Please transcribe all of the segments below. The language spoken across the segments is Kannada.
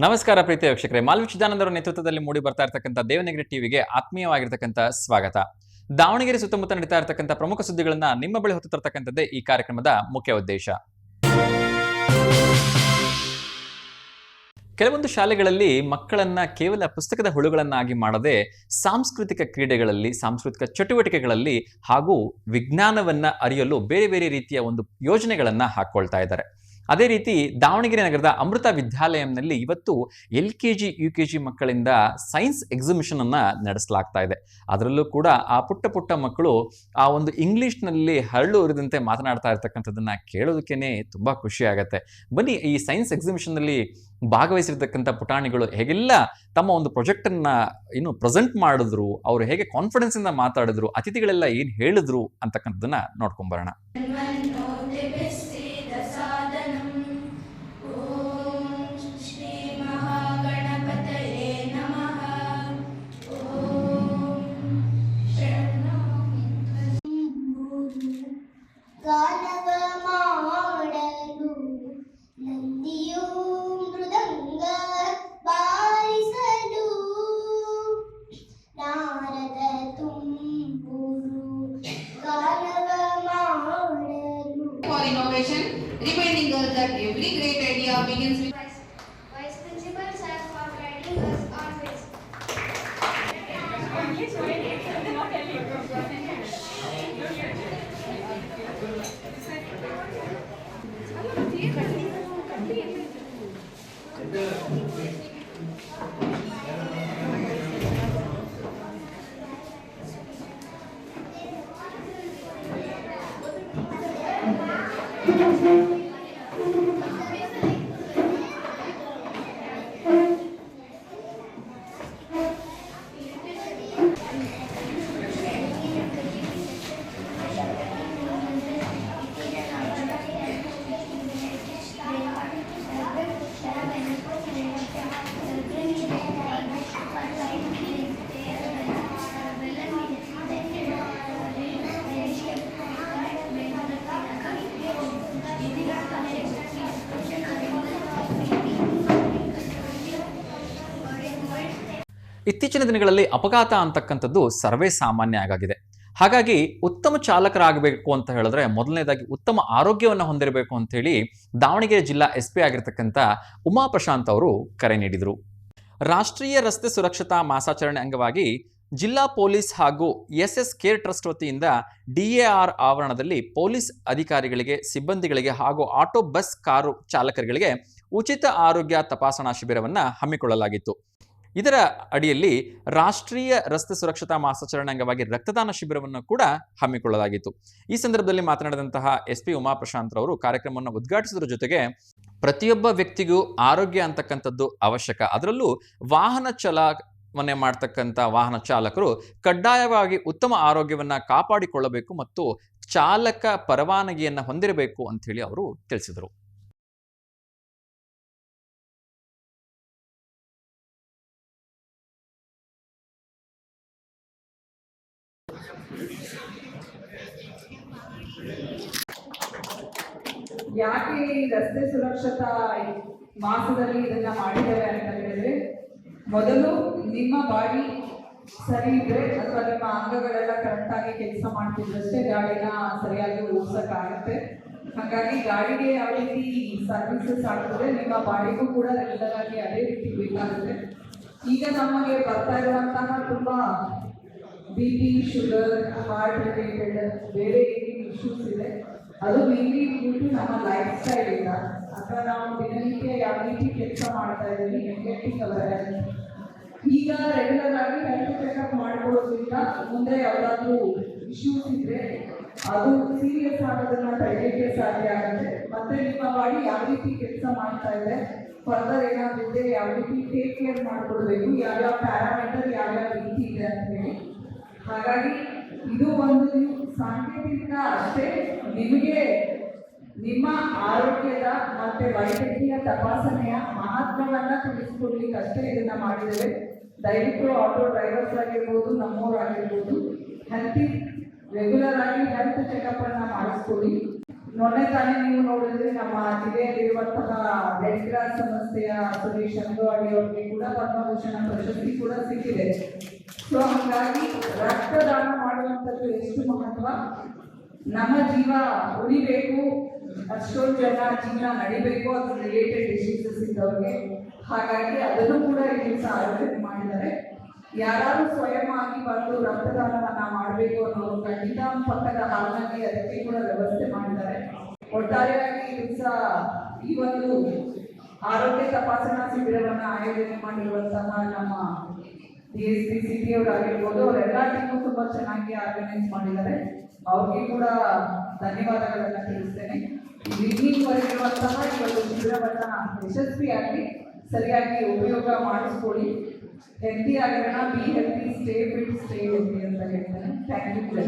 ನಮಸ್ಕಾರ ಪ್ರೀತಿಯ ವೀಕ್ಷಕರೇ, ಮಾಲ್ವಿ ಚಿದಾನಂದರ ನೇತೃತ್ವದಲ್ಲಿ ಮೂಡಿ ಬರ್ತಾ ಇರತಕ್ಕಂಥ ದೇವನಗಿರಿ ಟಿವಿಗೆ ಆತ್ಮೀಯವಾಗಿರ್ತಕ್ಕಂಥ ಸ್ವಾಗತ. ದಾವಣಗೆರೆ ಸುತ್ತಮುತ್ತ ನಡೀತಾ ಇರತಕ್ಕಂಥ ಪ್ರಮುಖ ಸುದ್ದಿಗಳನ್ನ ನಿಮ್ಮ ಬಳಿ ಹೊತ್ತು ತರ್ತಕ್ಕಂಥದ್ದೇ ಈ ಕಾರ್ಯಕ್ರಮದ ಮುಖ್ಯ ಉದ್ದೇಶ. ಕೆಲವೊಂದು ಶಾಲೆಗಳಲ್ಲಿ ಮಕ್ಕಳನ್ನ ಕೇವಲ ಪುಸ್ತಕದ ಹುಳುಗಳನ್ನಾಗಿ ಮಾಡದೆ ಸಾಂಸ್ಕೃತಿಕ ಕ್ರೀಡೆಗಳಲ್ಲಿ, ಸಾಂಸ್ಕೃತಿಕ ಚಟುವಟಿಕೆಗಳಲ್ಲಿ ಹಾಗೂ ವಿಜ್ಞಾನವನ್ನ ಅರಿಯಲು ಬೇರೆ ಬೇರೆ ರೀತಿಯ ಒಂದು ಯೋಜನೆಗಳನ್ನ ಹಾಕೊಳ್ತಾ ಇದ್ದಾರೆ. ಅದೇ ರೀತಿ ದಾವಣಗೆರೆ ನಗರದ ಅಮೃತ ವಿದ್ಯಾಲಯಂನಲ್ಲಿ ಇವತ್ತು LKG UKG ಮಕ್ಕಳಿಂದ ಸೈನ್ಸ್ ಎಕ್ಸಿಬಿಷನ್ ಅನ್ನ ನಡೆಸಲಾಗ್ತಾ ಇದೆ. ಅದರಲ್ಲೂ ಕೂಡ ಆ ಪುಟ್ಟ ಮಕ್ಕಳು ಆ ಒಂದು ಇಂಗ್ಲಿಷ್ನಲ್ಲಿ ಹರಳು ಉರಿದಂತೆ ಮಾತನಾಡ್ತಾ ಇರ್ತಕ್ಕಂಥದ್ದನ್ನ ಕೇಳೋದಕ್ಕೇನೆ ತುಂಬಾ ಖುಷಿ ಆಗತ್ತೆ. ಬನ್ನಿ, ಈ ಸೈನ್ಸ್ ಎಕ್ಸಿಬಿಷನ್ ನಲ್ಲಿ ಭಾಗವಹಿಸಿರ್ತಕ್ಕಂಥ ಪುಟಾಣಿಗಳು ಹೇಗೆಲ್ಲ ತಮ್ಮ ಒಂದು ಪ್ರಾಜೆಕ್ಟ್ ಅನ್ನ ಪ್ರೆಸೆಂಟ್ ಮಾಡಿದ್ರು, ಅವರು ಹೇಗೆ ಕಾನ್ಫಿಡೆನ್ಸ್ ಇಂದ ಮಾತಾಡಿದ್ರು, ಅತಿಥಿಗಳೆಲ್ಲ ಏನ್ ಹೇಳಿದ್ರು ಅಂತಕ್ಕಂಥದ್ದನ್ನ ನೋಡ್ಕೊಂಡ್ ಬರೋಣ. Innovation, reminding us that every great idea begins with Vice Principal sir for guiding us always. ಇತ್ತೀಚಿನ ದಿನಗಳಲ್ಲಿ ಅಪಘಾತ ಅಂತಕ್ಕಂಥದ್ದು ಸರ್ವೇ ಸಾಮಾನ್ಯ ಆಗಿದೆ. ಹಾಗಾಗಿ ಉತ್ತಮ ಚಾಲಕರಾಗಬೇಕು ಅಂತ ಹೇಳಿದ್ರೆ ಮೊದಲನೇದಾಗಿ ಉತ್ತಮ ಆರೋಗ್ಯವನ್ನು ಹೊಂದಿರಬೇಕು ಅಂತ ಹೇಳಿ ದಾವಣಗೆರೆ ಜಿಲ್ಲಾ SP ಆಗಿರ್ತಕ್ಕಂಥ ಉಮಾ ಪ್ರಶಾಂತ್ ಅವರು ಕರೆ ನೀಡಿದರು. ರಾಷ್ಟ್ರೀಯ ರಸ್ತೆ ಸುರಕ್ಷತಾ ಮಾಸಾಚರಣೆ ಅಂಗವಾಗಿ ಜಿಲ್ಲಾ ಪೊಲೀಸ್ ಹಾಗೂ SS ಕೇರ್ ಟ್ರಸ್ಟ್ ವತಿಯಿಂದ DAR ಆವರಣದಲ್ಲಿ ಪೊಲೀಸ್ ಅಧಿಕಾರಿಗಳಿಗೆ, ಸಿಬ್ಬಂದಿಗಳಿಗೆ ಹಾಗೂ ಆಟೋ ಬಸ್ ಕಾರು ಚಾಲಕರಿಗೆ ಉಚಿತ ಆರೋಗ್ಯ ತಪಾಸಣಾ ಶಿಬಿರವನ್ನು ಹಮ್ಮಿಕೊಳ್ಳಲಾಗಿತ್ತು. ಇದರ ಅಡಿಯಲ್ಲಿ ರಾಷ್ಟ್ರೀಯ ರಸ್ತೆ ಸುರಕ್ಷತಾ ಮಾಸಾಚರಣೆ ಅಂಗವಾಗಿ ರಕ್ತದಾನ ಶಿಬಿರವನ್ನು ಕೂಡ ಹಮ್ಮಿಕೊಳ್ಳಲಾಗಿತ್ತು. ಈ ಸಂದರ್ಭದಲ್ಲಿ ಮಾತನಾಡಿದಂತಹ SP ಉಮಾ ಪ್ರಶಾಂತ್ ಅವರು ಕಾರ್ಯಕ್ರಮವನ್ನು ಉದ್ಘಾಟಿಸುವುದರ ಜೊತೆಗೆ ಪ್ರತಿಯೊಬ್ಬ ವ್ಯಕ್ತಿಗೂ ಆರೋಗ್ಯ ಅಂತಕ್ಕಂಥದ್ದು ಅವಶ್ಯಕ. ಅದರಲ್ಲೂ ವಾಹನ ಚಲಾವಣೆ ಮಾಡ್ತಕ್ಕಂಥ ವಾಹನ ಚಾಲಕರು ಕಡ್ಡಾಯವಾಗಿ ಉತ್ತಮ ಆರೋಗ್ಯವನ್ನ ಕಾಪಾಡಿಕೊಳ್ಳಬೇಕು ಮತ್ತು ಚಾಲಕ ಪರವಾನಗಿಯನ್ನು ಹೊಂದಿರಬೇಕು ಅಂತ ಹೇಳಿ ಅವರು ತಿಳಿಸಿದರು. ಯಾಕೆ ಈ ರಸ್ತೆ ಸುರಕ್ಷತಾ ಮಾಸದಲ್ಲಿ ಇದನ್ನ ಮಾಡಿದ್ದೇವೆ ಅಂತ ಹೇಳಿದ್ರೆ, ಮೊದಲು ನಿಮ್ಮ ಬಾಡಿ ಸರಿ ಇದ್ರೆ ಅಥವಾ ನಿಮ್ಮ ಅಂಗಗಳೆಲ್ಲ ಕರೆಕ್ಟಾಗಿ ಕೆಲಸ ಮಾಡ್ತಿದ್ರಷ್ಟೇ ಗಾಡಿನ ಸರಿಯಾಗಿ ಓಡಿಸೋಕ್ಕಾಗತ್ತೆ. ಹಾಗಾಗಿ ಗಾಡಿಗೆ ಯಾವ ರೀತಿ ಸರ್ವಿಸಸ್ ಆಗ್ತದೆ, ನಿಮ್ಮ ಬಾಡಿಗೂ ಕೂಡ ರೆಗ್ಯುಲರ್ ಆಗಿ ಅದೇ ರೀತಿ ಬೇಕಾಗುತ್ತೆ. ಈಗ ನಮಗೆ ಬರ್ತಾ ಇರುವಂತಹ ತುಂಬಾ BP, ಶುಗರ್, ಹಾರ್ಟ್ ರಿಲೇಟೆಡ್ ಬೇರೆ ಏನೇನು ಇಶ್ಯೂಸ್ ಇದೆ, ಅದು ಮೇನ್ಲಿ ಡ್ಯೂ ಟು ನಮ್ಮ ಲೈಫ್ ಸ್ಟೈಲ್ ಇಲ್ಲ ಅಥವಾ ನಾವು ದಿನನಿತ್ಯ ಯಾವ ರೀತಿ ಕೆಲಸ ಮಾಡ್ತಾ ಇದ್ದೀವಿ, ನೆಗ್ಲೆಕ್ಟಿಂಗ್ ಅವರ್ ಹೆಲ್ತ್. ಈಗ ರೆಗ್ಯುಲರ್ ಆಗಿ ಹೆಲ್ತ್ ಚೆಕಪ್ ಮಾಡ್ಕೊಳ್ಳೋದ್ರಿಂದ ಮುಂದೆ ಯಾವುದಾದ್ರೂ ಇಶ್ಯೂಸ್ ಇದ್ರೆ ಅದು ಸೀರಿಯಸ್ ಆಗೋದನ್ನ ತಡೆಯಲಿಕ್ಕೆ ಸಾಧ್ಯ ಆಗುತ್ತೆ. ಮತ್ತೆ ನಿಮ್ಮ ಬಾಡಿ ಯಾವ ರೀತಿ ಕೆಲಸ ಮಾಡ್ತಾ ಇದೆ, ಫರ್ದರ್ ಏನಾದ್ರು ಇದೆ, ಯಾವ ರೀತಿ ಟೇಕ್ ಕೇರ್ ಮಾಡ್ಕೊಳ್ಬೇಕು, ಯಾವ್ಯಾವ ಪ್ಯಾರಾಮೀಟರ್ ಯಾವ್ಯಾವ ರೀತಿ ಇದೆ ಅಂತ ಹೇಳಿ. ಹಾಗಾಗಿ ಇದು ಒಂದು ಸಾಂಕೇತಿಕ ಅಷ್ಟೇ, ನಿಮಗೆ ನಿಮ್ಮ ಆರೋಗ್ಯದ ಮತ್ತೆ ವೈದ್ಯಕೀಯ ತಪಾಸಣೆಯ ಮಹತ್ವವನ್ನ ತಿಳಿಸ್ಕೊಡ್ಲಿಕ್ಕೆ ಅಷ್ಟೇ ಇದನ್ನ ಮಾಡಿದ್ದೇವೆ. ದಯವಿಟ್ಟು ಆಟೋ ಡ್ರೈವರ್ಸ್ ಆಗಿರ್ಬೋದು, ನಮ್ಮವರಾಗಿರ್ಬೋದು, ಹೆಲ್ತಿ ರೆಗ್ಯುಲರ್ ಆಗಿ ಹೆಲ್ತ್ ಚೆಕಪ್ ಅನ್ನ ಮಾಡಿಸ್ಕೊಳ್ಳಿ. ಮೊನ್ನೆ ತಾನೇ ನೀವು ನೋಡಿದ್ರೆ ನಮ್ಮ ಜಿಲ್ಲೆಯಲ್ಲಿರುವಂತಹ ರೆಡ್ ಕ್ರಾಸ್ ಸಂಸ್ಥೆಯ ಸುರೇಶ್ ಅಂಗವಾಡಿ ಅವರಿಗೆ ಕೂಡ ಪದ್ಮಭೂಷಣ ಪ್ರಶಸ್ತಿ ಕೂಡ ಸಿಕ್ಕಿದೆ. ಸೊ ಹಾಗಾಗಿ ರಕ್ತದಾನ ಮಾಡುವಂಥದ್ದು ಎಷ್ಟು ಮಹತ್ವ, ನಮ್ಮ ಜೀವ ಉಳಿಬೇಕು, ಅಷ್ಟೊಂದು ಜನ ಜೀವನ ನಡಿಬೇಕು, ಅದು ರಿಲೇಟೆಡ್ ಡಿಸೀಸಸ್ ಇದ್ದವ್ರಿಗೆ. ಹಾಗಾಗಿ ಅದನ್ನು ಕೂಡ ಈ ದಿವಸ ಆಯೋಜನೆ ಮಾಡಿದ್ದಾರೆ. ಯಾರು ಸ್ವಯಂ ಆಗಿ ಬಂದು ರಕ್ತದಾನವನ್ನ ಮಾಡಬೇಕು ಅನ್ನೋರು ಖಂಡಿತ ಪಕ್ಕದ ಹಾಲ್ನಲ್ಲಿ ಅದಕ್ಕೆ ಕೂಡ ವ್ಯವಸ್ಥೆ ಮಾಡಿದ್ದಾರೆ. ಒಟ್ಟಾರೆಯಾಗಿ ಈ ದಿವಸ ಈ ಒಂದು ಆರೋಗ್ಯ ತಪಾಸಣಾ ಶಿಬಿರವನ್ನ ಆಯೋಜನೆ ಮಾಡಿರುವಂತಹ ನಮ್ಮ DSP ಸಿಟಿ ಅವರಾಗಿರ್ಬೋದು, ಅವರೆಲ್ಲ ಟೀಮು ತುಂಬಾ ಚೆನ್ನಾಗಿ ಆರ್ಗನೈಸ್ ಮಾಡಿದ್ದಾರೆ. ಅವ್ರಿಗೆ ಕೂಡ ಧನ್ಯವಾದಗಳನ್ನ ತಿಳಿಸ್ತೇನೆ. ಈವ್ನಿಂಗ್ ವರೆಗಿರುವಂತಹ ಈ ಒಂದು ಶಿಬಿರವನ್ನ ಯಶಸ್ವಿಯಾಗಿ ಸರಿಯಾಗಿ ಉಪಯೋಗ ಮಾಡಿಸ್ಕೊಳ್ಳಿ. ಹೆಲ್ತಿ ಆಗಿರೋಣ, be healthy, stay fit, stay healthy ಅಂತ ಹೇಳ್ತೇನೆ. Thank you.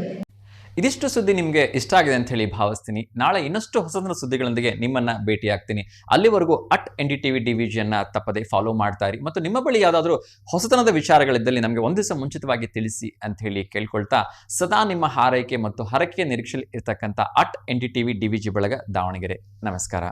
ಇದಿಷ್ಟು ಸುದ್ದಿ ನಿಮಗೆ ಇಷ್ಟ ಆಗಿದೆ ಅಂತ ಹೇಳಿ ಭಾವಿಸ್ತೀನಿ. ನಾಳೆ ಇನ್ನಷ್ಟು ಹೊಸದನ ಸುದ್ದಿಗಳೊಂದಿಗೆ ನಿಮ್ಮನ್ನ ಭೇಟಿಯಾಗ್ತೀನಿ. ಅಲ್ಲಿವರೆಗೂ NDTV DVGಯನ್ನ ತಪ್ಪದೆ ಫಾಲೋ ಮಾಡ್ತಾ ಇರಿ ಮತ್ತು ನಿಮ್ಮ ಬಳಿ ಯಾವುದಾದ್ರೂ ಹೊಸತನದ ವಿಚಾರಗಳಿದ್ದಲ್ಲಿ ನಮಗೆ ಒಂದು ದಿವಸ ಮುಂಚಿತವಾಗಿ ತಿಳಿಸಿ ಅಂತ ಹೇಳಿ ಕೇಳ್ಕೊಳ್ತಾ, ಸದಾ ನಿಮ್ಮ ಹಾರೈಕೆ ಮತ್ತು ಹರಕೆಯ ನಿರೀಕ್ಷೆಯಲ್ಲಿ ಇರತಕ್ಕಂಥ NDTV DVG ಬಳಗ ದಾವಣಗೆರೆ. ನಮಸ್ಕಾರ.